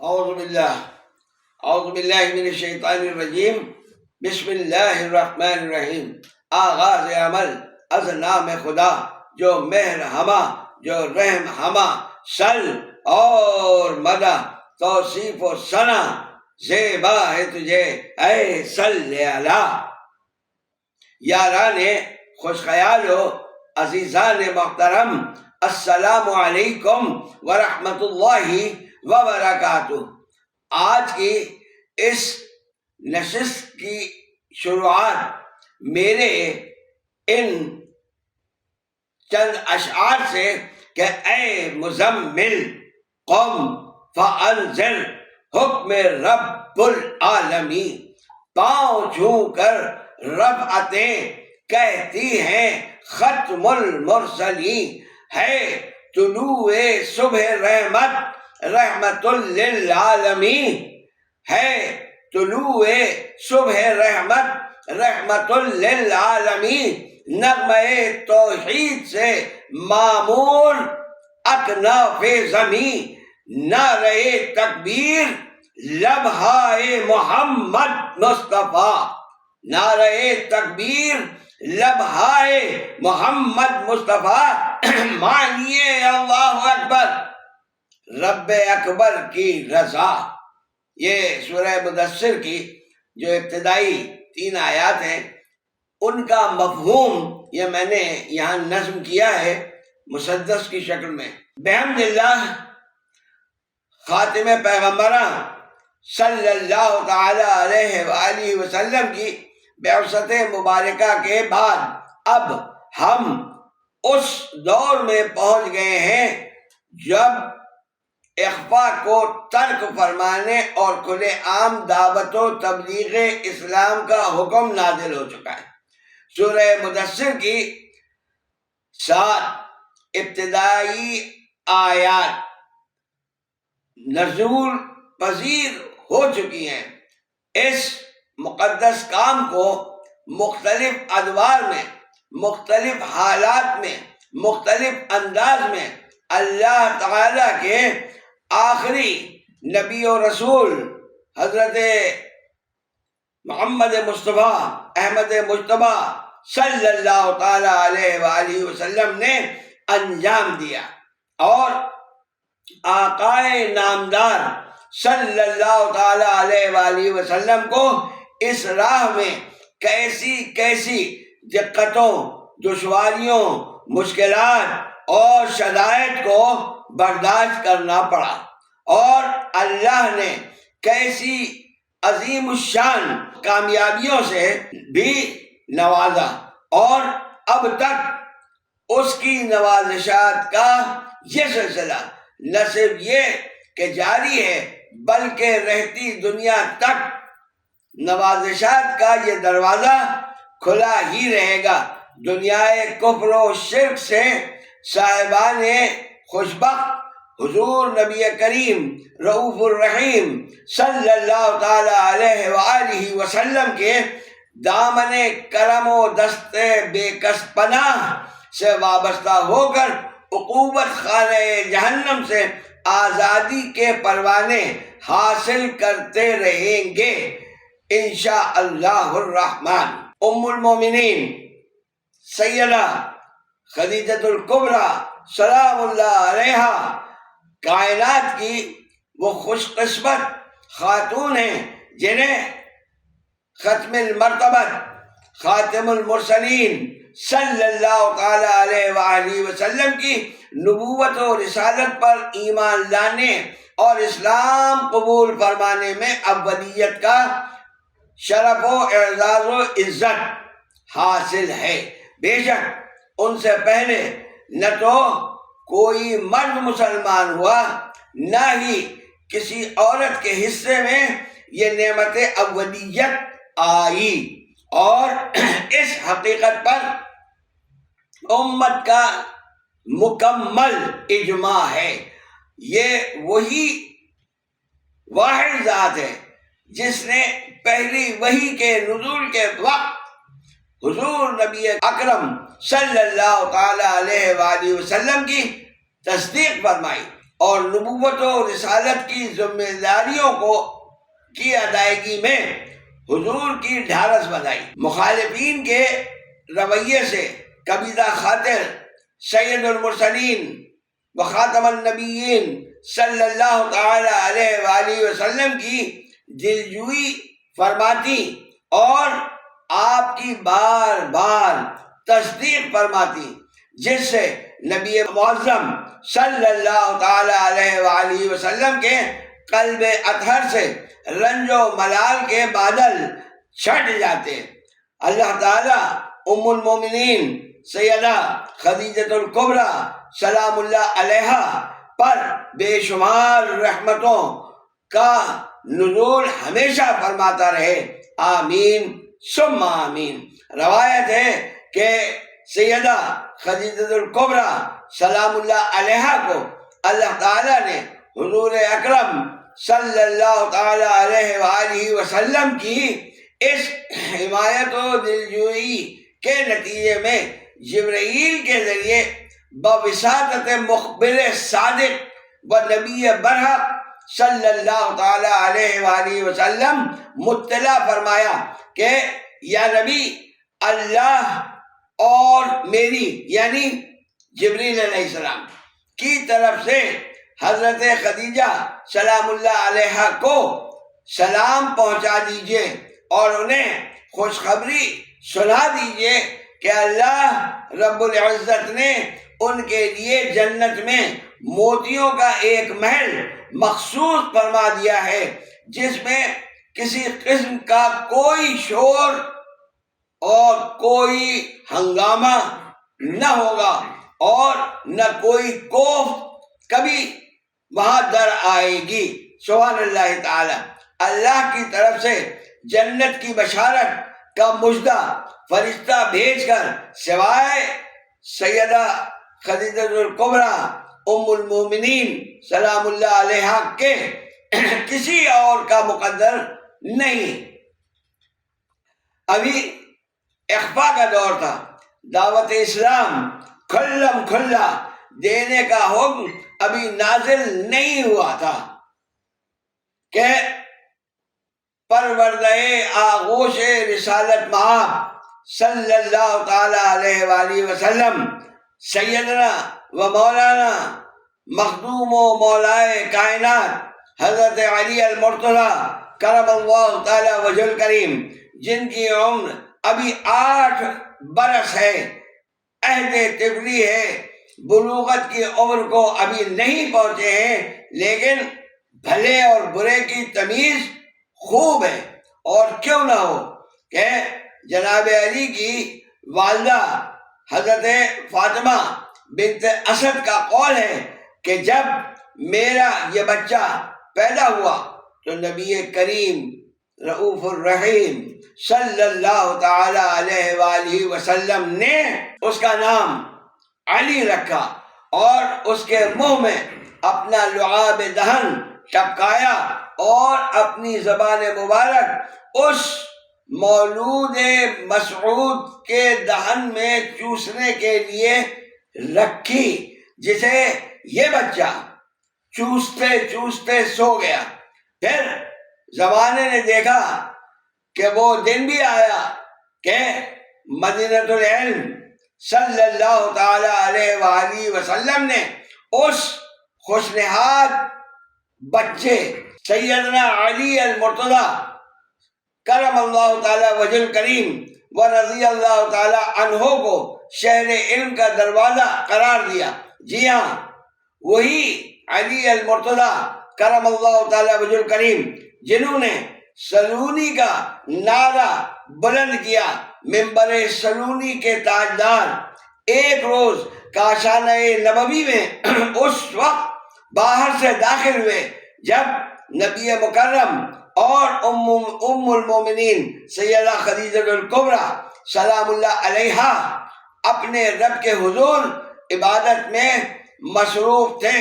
اعوذ باللہ من الشیطان الرجیم، بسم اللہ الرحمن الرحیم۔ آغاز عمل از نام خدا جو مہر ہما جو رحم ہما، سل اور مدح توصیف و ثنا زیبا ہے تجھے اے صلی اللہ۔ یاران خوش خیال و عزیزان محترم، السلام علیکم ورحمۃ اللہ وبرکاتہ۔ آج کی اس نشست کی شروعات میرے ان چند اشعار سے کہ اے مزمل قم فانذر، حکم رب العالمین، پاؤں چھو کر رفعتیں کہتی ہیں ختم المرسلین، ہے طلوع صبح رحمت للعالمین، ہے طلوع صبح رحمت للعالمین، نغمہ توحید سے معمور اکناف زمین، نعرہ تکبیر لبہائے محمد مصطفیٰ، نعرہ تکبیر لبہائے محمد مصطفیٰ، مانیے اللہ اکبر رب اکبر کی رضا۔ یہ سورہ مدثر کی جو ابتدائی 3 آیات ہیں ان کا مفہوم یہ میں نے یہاں نظم کیا ہے مسدس کی شکل میں۔ بحمد اللہ خاتم پیغمبراں صلی اللہ تعالی علیہ وآلہ وسلم کی بعثت مبارکہ کے بعد اب ہم اس دور میں پہنچ گئے ہیں جب اخفاء کو ترک فرمانے اور کھلے عام دعوت و تبلیغ اسلام کا حکم نازل ہو چکا ہے۔ سورہ مدثر کی 7 ابتدائی آیات نزول پذیر ہو چکی ہیں۔ اس مقدس کام کو مختلف ادوار میں، مختلف حالات میں، مختلف انداز میں اللہ تعالی کے آخری نبی و رسول حضرت محمد مصطفیٰ احمد مجتبیٰ صلی اللہ تعالی علیہ وآلہ وسلم نے انجام دیا، اور آقائے نامدار صلی اللہ تعالی علیہ وآلہ وسلم کو اس راہ میں کیسی کیسی دقتوں، دشواریوں، مشکلات اور شدائد کو برداشت کرنا پڑا، اور اللہ نے کیسی عظیم الشان کامیابیوں سے بھی نوازا، اور اب تک اس کی نوازشات کا یہ سلسلہ نہ صرف یہ کہ جاری ہے بلکہ رہتی دنیا تک نوازشات کا یہ دروازہ کھلا ہی رہے گا۔ دنیائے کفر و شرک سے صاحبان خوشبخت حضور نبی کریم رؤوف الرحیم صلی اللہ تعالی علیہ وآلہ وسلم کے دامن کرم و دست بے کس پناہ سے وابستہ ہو کر عقوبت خانہ جہنم سے آزادی کے پروانے حاصل کرتے رہیں گے انشاءاللہ الرحمن۔ ام المومنین سیدہ خدیجۃ الکبریٰ سلام اللہ علیہا کائنات کی وہ خوش قسمت خاتون ہیں جنہیں ختم المرتبت خاتم المرسلین صلی اللہ تعالی علیہ وآلہ وسلم کی نبوت و رسالت پر ایمان لانے اور اسلام قبول فرمانے میں اولیت کا شرف و اعزاز و عزت حاصل ہے۔ بے شک ان سے پہلے نہ تو کوئی مرد مسلمان ہوا، نہ ہی کسی عورت کے حصے میں یہ نعمت اولیت آئی، اور اس حقیقت پر امت کا مکمل اجماع ہے۔ یہ وہی واحد ذات ہے جس نے پہلی وحی کے نزول کے وقت حضور نبی اکرم صلی اللہ تعالی علیہ وآلہ وسلم کی تصدیق فرمائی، اور نبوت و رسالت کی ذمہ داریوں کی ادائیگی میں حضور کی ڈھارس بندھائی۔ مخالفین کے رویے سے کبیدہ خاطر سید المرسلین و خاتم النبیین صلی اللہ تعالی علیہ وآلہ وسلم کی دلجوئی فرماتی اور آپ کی بار بار تصدیق فرماتی، جس سے نبی معظم صلی اللہ تعالی علیہ وآلہ وسلم کے قلب اطہر سے رنج و ملال کے بادل چھٹ جاتے۔ اللہ تعالیٰ ام المومنین سیدہ خدیجۃ الکبریٰ سلام اللہ علیہا پر بے شمار رحمتوں کا نزول ہمیشہ فرماتا رہے، آمین ثم آمین۔ روایت ہے کہ سیدہ خدیجۃ الکبریٰ سلام اللہ علیہا کو اللہ تعالیٰ نے حضور اکرم صلی اللہ تعالی علیہ وآلہ وسلم کی اس حمایت و دلجوئی کے نتیجے میں جبرائیل کے ذریعے بواسطہ مخبر صادق و نبی برحق صلی اللہ تعالی علیہ وآلہ وسلم مطلع فرمایا کہ یا نبی، اللہ اور میری یعنی جبریل علیہ السلام کی طرف سے حضرت خدیجہ سلام اللہ علیہا کو سلام پہنچا دیجئے اور انہیں خوشخبری سنا دیجئے کہ اللہ رب العزت نے ان کے لیے جنت میں موتیوں کا ایک محل مخصوص فرما دیا ہے، جس میں کسی قسم کا کوئی شور اور کوئی ہنگامہ نہ ہوگا اور نہ کوئی کوفت کبھی وہاں در آئے گی۔ سبحان اللہ تعالی۔ اللہ کی طرف سے جنت کی بشارت کا مژدہ فرشتہ بھیج کر سوائے سیدہ خدیجۃ الکبریٰ ام المومنین سلام اللہ علیہا کے کسی اور کا مقدر نہیں۔ ابھی اخفاء کا دور تھا، دعوت اسلام کھلم کھلا دینے کا حکم ابھی نازل نہیں ہوا تھا کہ پروردہ آغوش رسالت مآب صلی اللہ تعالی علیہ وآلہ وسلم سیدنا و مولانا مخدوم و مولائے کائنات حضرت علی المرتضیٰ کرم اللہ تعالی وجہ الکریم، جن کی عمر ابھی 8 برس ہے، عہد طفلی ہے، بلوغت کی عمر کو ابھی نہیں پہنچے ہیں، لیکن بھلے اور برے کی تمیز خوب ہے۔ اور کیوں نہ ہو کہ جناب علی کی والدہ حضرت فاطمہ بنت اسد کا قول ہے کہ جب میرا یہ بچہ پیدا ہوا تو نبی کریم رؤوف الرحیم صلی اللہ تعالی علیہ وآلہ وسلم نے اس کا نام علی رکھا اور اس کے منہ میں اپنا لعاب دہن ٹپکایا اور اپنی زبان مبارک اس مولود مسعود کے دہن میں چوسنے کے لیے رکھی، جسے یہ بچہ چوستے چوستے سو گیا۔ پھر زمانے نے دیکھا کہ وہ دن بھی آیا کہ مدینۃ العلم صلی اللہ تعالی علیہ وآلہ وسلم نے اس خوشنہاد بچے سیدنا علی المرتضیٰ کرم اللہ تعالی وجہ الکریم و رضی اللہ تعالی عنہ کو شہر علم کا دروازہ قرار دیا۔ جی ہاں، وہی علی المرتضیٰ کرم اللہ تعالی وجہ الکریم جنہوں نے سلونی کا نعرہ بلند کیا۔ منبر سلونی کے تاجدار ایک روز کاشانہ نبوی میں اس وقت باہر سے داخل ہوئے جب نبی مکرم اور ام المومنین سیدہ خدیجۃ الکبریٰ سلام اللہ علیہا اپنے رب کے حضور عبادت میں مصروف تھے،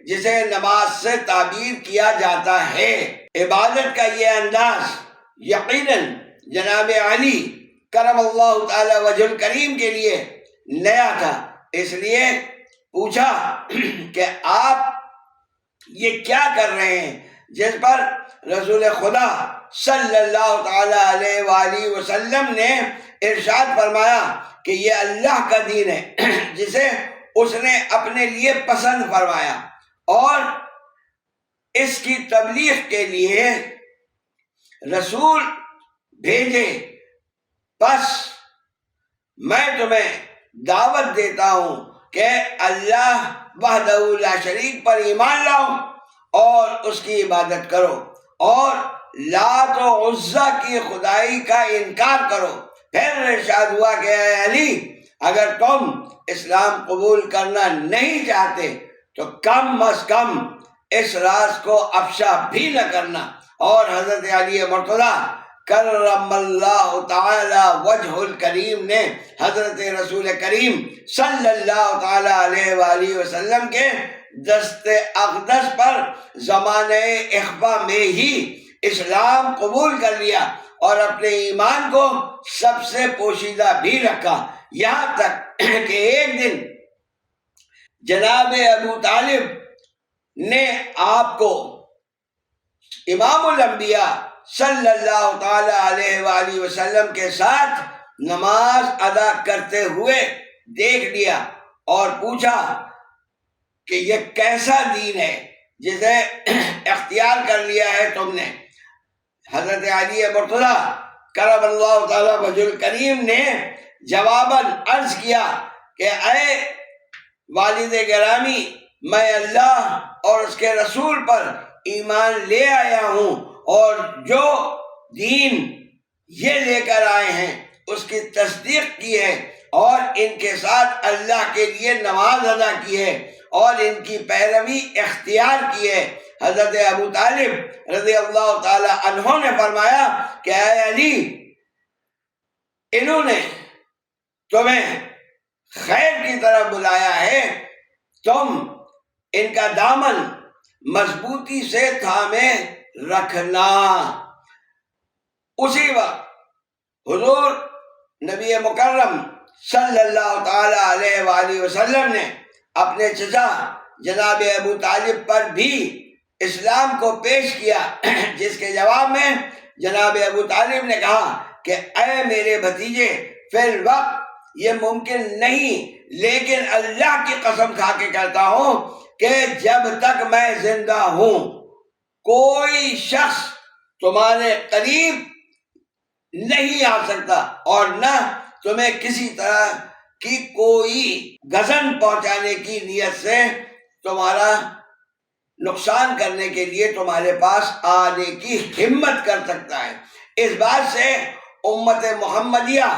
جسے نماز سے تعبیر کیا جاتا ہے۔ عبادت کا یہ انداز یقیناً جناب علی کرم اللہ تعالی وجہ الکریم کے لیے نیا تھا، اس لیے پوچھا کہ آپ یہ کیا کر رہے ہیں؟ جس پر رسول خدا صلی اللہ تعالی علیہ وآلہ وسلم نے ارشاد فرمایا کہ یہ اللہ کا دین ہے جسے اس نے اپنے لیے پسند فرمایا اور اس کی تبلیغ کے لیے رسول بھیجے۔ بس میں تمہیں دعوت دیتا ہوں کہ اللہ وحدہ لا شریک پر ایمان لاؤ اور اس کی عبادت کرو اور لات و عزیٰ کی خدائی کا انکار کرو۔ پھر ارشاد ہوا کہ اے علی، اگر تم اسلام قبول کرنا نہیں چاہتے تو کم از کم اس راز کو افشا بھی نہ کرنا۔ اور حضرت علی مرتضیٰ کرم اللہ تعالی وجہ الکریم نے حضرت رسول کریم صلی اللہ تعالی علیہ وآلہ وسلم کے دست اقدس پر زمانہ اخفا میں ہی اسلام قبول کر لیا اور اپنے ایمان کو سب سے پوشیدہ بھی رکھا، یہاں تک کہ ایک دن جناب ابو طالب نے آپ کو امام الانبیاء صلی اللہ تعالی علیہ وآلہ وسلم کے ساتھ نماز ادا کرتے ہوئے دیکھ لیا اور پوچھا کہ یہ کیسا دین ہے جسے اختیار کر لیا ہے تم نے؟ حضرت علی مرتضیٰ کرم اللہ تعالی وجہ الکریم نے جواباً عرض کیا کہ اے والد گرامی، میں اللہ اور اس کے رسول پر ایمان لے آیا ہوں اور جو دین یہ لے کر آئے ہیں اس کی تصدیق کی ہے اور ان کے ساتھ اللہ کے لیے نماز ادا کی ہے اور ان کی پیروی اختیار کی ہے۔ حضرت ابو طالب رضی اللہ تعالی عنہ نے فرمایا کہ اے علی، انہوں نے تمہیں خیر کی طرف بلایا ہے، تم ان کا دامن مضبوطی سے تھامے رکھنا۔ اسی وقت حضور نبی مکرم صلی اللہ تعالی علیہ وآلہ وسلم نے اپنے چچا جناب ابو طالب پر بھی اسلام کو پیش کیا، جس کے جواب میں جناب ابو طالب نے کہا کہ اے میرے بھتیجے، فی الوقت یہ ممکن نہیں، لیکن اللہ کی قسم کھا کے کہتا ہوں کہ جب تک میں زندہ ہوں کوئی شخص تمہارے قریب نہیں آ سکتا اور نہ تمہیں کسی طرح کی کوئی گزن پہنچانے کی نیت سے تمہارا نقصان کرنے کے لیے تمہارے پاس آنے کی ہمت کر سکتا ہے۔ اس بات سے امت محمدیہ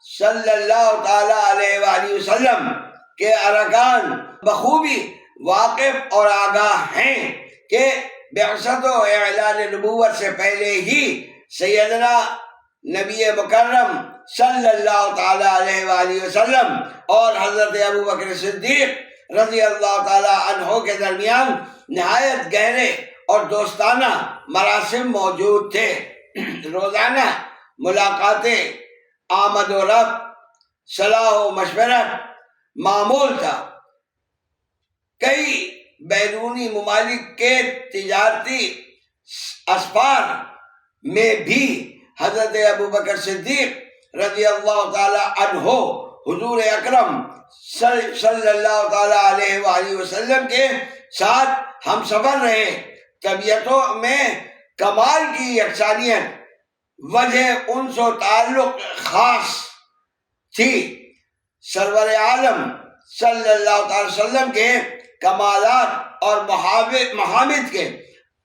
صلی اللہ تعالی علیہ وآلہ وسلم کے ارکان بخوبی واقف اور آگاہ ہیں کہ بعثت و اعلان نبوت سے پہلے ہی سیدنا نبی مکرم صلی اللہ تعالی علیہ وآلہ وسلم اور حضرت ابو بکر صدیق رضی اللہ تعالی عنہ کے درمیان نہایت گہرے اور دوستانہ مراسم موجود تھے۔ روزانہ ملاقاتیں، آمد و رفت، صلاح و مشورت معمول تھا۔ کئی بیرونی ممالک کے تجارتی اسفار میں بھی حضرت ابو بکر صدیق رضی اللہ تعالی عنہ حضور اکرم صلی اللہ تعالی علیہ وآلہ وسلم کے ساتھ ہم سفر رہے۔ طبیعتوں میں کمال کی یکسانیت، وجہ انس و تعلق خاص تھی۔ سرور عالم صلی اللہ تعالی وسلم کے کمالات اور محامد کے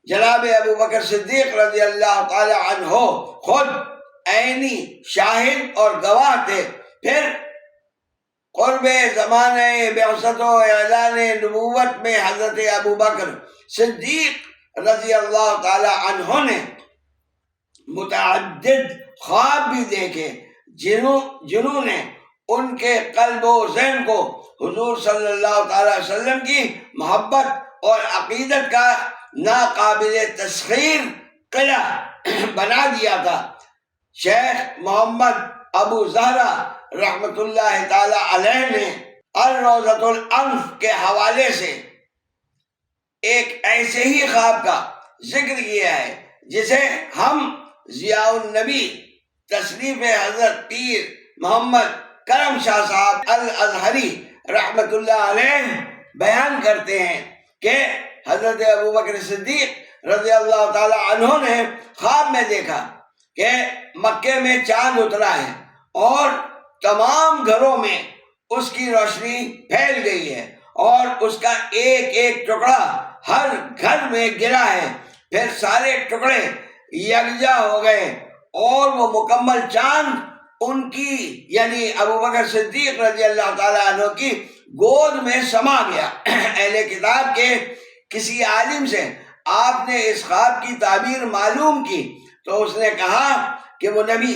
جناب ابو بکر صدیق رضی اللہ تعالی عنہ خود عینی شاہد اور گواہ تھے۔ پھر قرب زمانہ بعثت و اعلان نبوت میں حضرت ابو بکر صدیق رضی اللہ تعالی عنہ نے متعدد خواب بھی دیکھے جنہوں نے ان کے قلب و ذہن کو حضور صلی اللہ تعالی وسلم کی محبت اور عقیدت کا ناقابل تسخیر قلعہ بنا دیا تھا۔ شیخ محمد ابو زہرا رحمت اللہ تعالی علیہ نے الروضۃ الانف کے حوالے سے ایک ایسے ہی خواب کا ذکر کیا ہے جسے ہم ضیاء النبی تصنیف حضرت پیر محمد کرم شاہ صاحب الازہری رحمت اللہ علیہ بیان کرتے ہیں کہ حضرت ابوبکر صدیق رضی اللہ تعالی عنہ نے خواب میں دیکھا کہ مکے میں چاند اترا ہے اور تمام گھروں میں اس کی روشنی پھیل گئی ہے اور اس کا ایک ایک ٹکڑا ہر گھر میں گرا ہے، پھر سارے ٹکڑے یکجا ہو گئے اور وہ مکمل چاند ان کی یعنی ابوبکر صدیق رضی اللہ تعالیٰ عنہ کی گود میں سما گیا۔ اہل کتاب کے کسی عالم سے آپ نے اس خواب کی تعبیر معلوم کی تو اس نے کہا کہ وہ نبی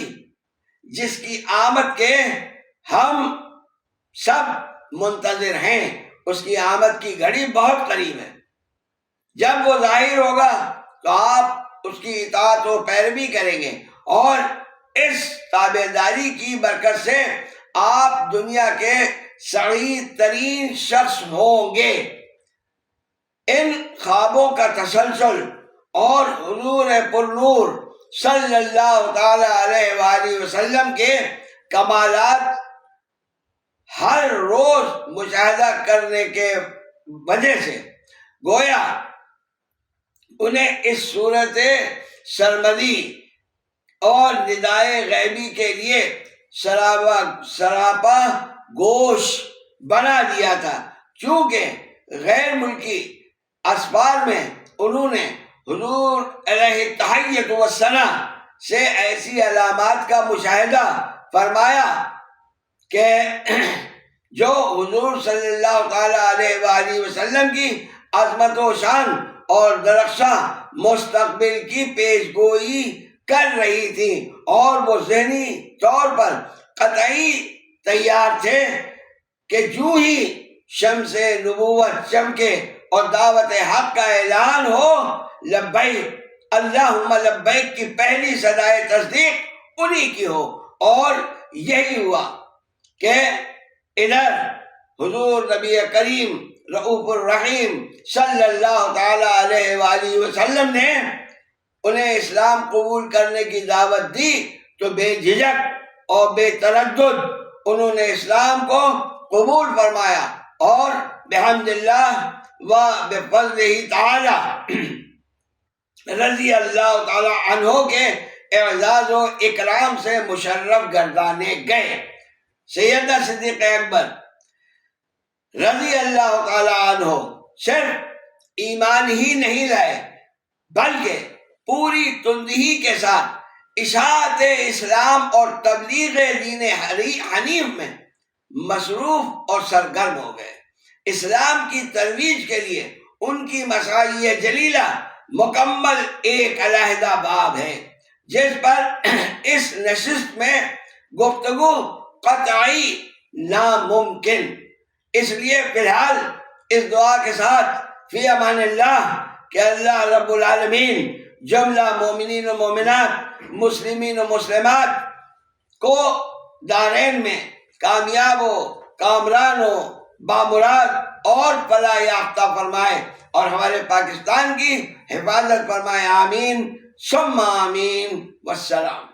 جس کی آمد کے ہم سب منتظر ہیں، اس کی آمد کی گھڑی بہت قریب ہے، جب وہ ظاہر ہوگا تو آپ اس کی اطاعت و پیروی کریں گے اور اس تابعداری کی برکت سے آپ دنیا کے سعید ترین شخص ہوں گے۔ ان خوابوں کا تسلسل اور حضور پرنور صلی اللہ تعالی علیہ وآلہ وسلم کے کمالات ہر روز مشاہدہ کرنے کے وجہ سے گویا انہیں اس صورت سرمدی اور ندائے غیبی کے لیے سراپا گوش بنا دیا تھا، چونکہ غیر ملکی اسفار میں انہوں نے حضور علیہ التحیۃ والثناء سے ایسی علامات کا مشاہدہ فرمایا کہ جو حضور صلی اللہ تعالی علیہ وآلہ وسلم کی عظمت و شان اور درخشاں مستقبل کی پیش گوئی کر رہی تھی، اور وہ ذہنی طور پر قطعی تیار تھے کہ جو ہی شمس نبوت چمکے اور دعوت حق کا اعلان ہو، لبیک اللہم لبیک کی پہلی صدائے تصدیق انہی کی ہو۔ اور یہی ہوا کہ ادھر حضور نبی کریم رؤوف الرحیم صلی اللہ تعالی علیہ وآلہ وسلم نے انہیں اسلام قبول کرنے کی دعوت دی تو بے جھجک اور بے تردد انہوں نے اسلام کو قبول فرمایا اور بحمد اللہ و بفضلہ تعالی رضی اللہ تعالی عنہ کے اعزاز و اکرام سے مشرف گردانے گئے۔ سیدنا صدیق اکبر رضی اللہ تعالی عنہ صرف ایمان ہی نہیں لائے بلکہ پوری تندہی کے ساتھ اشاعت اسلام اور تبلیغ دین حنیف میں مصروف اور سرگرم ہو گئے۔ اسلام کی ترویج کے لیے ان کی مساعی جلیلہ مکمل ایک علیحدہ باب ہے جس پر اس نشست میں گفتگو قطعی ناممکن۔ اس لیے فی الحال اس دعا کے ساتھ فی امان اللہ کہ اللہ رب العالمین جملہ مومنین و مومنات مسلمین و مسلمات کو دارین میں کامیاب و کامران و بامراد اور فلاح یافتہ فرمائے اور ہمارے پاکستان کی حفاظت فرمائے، آمین ثم آمین، والسلام۔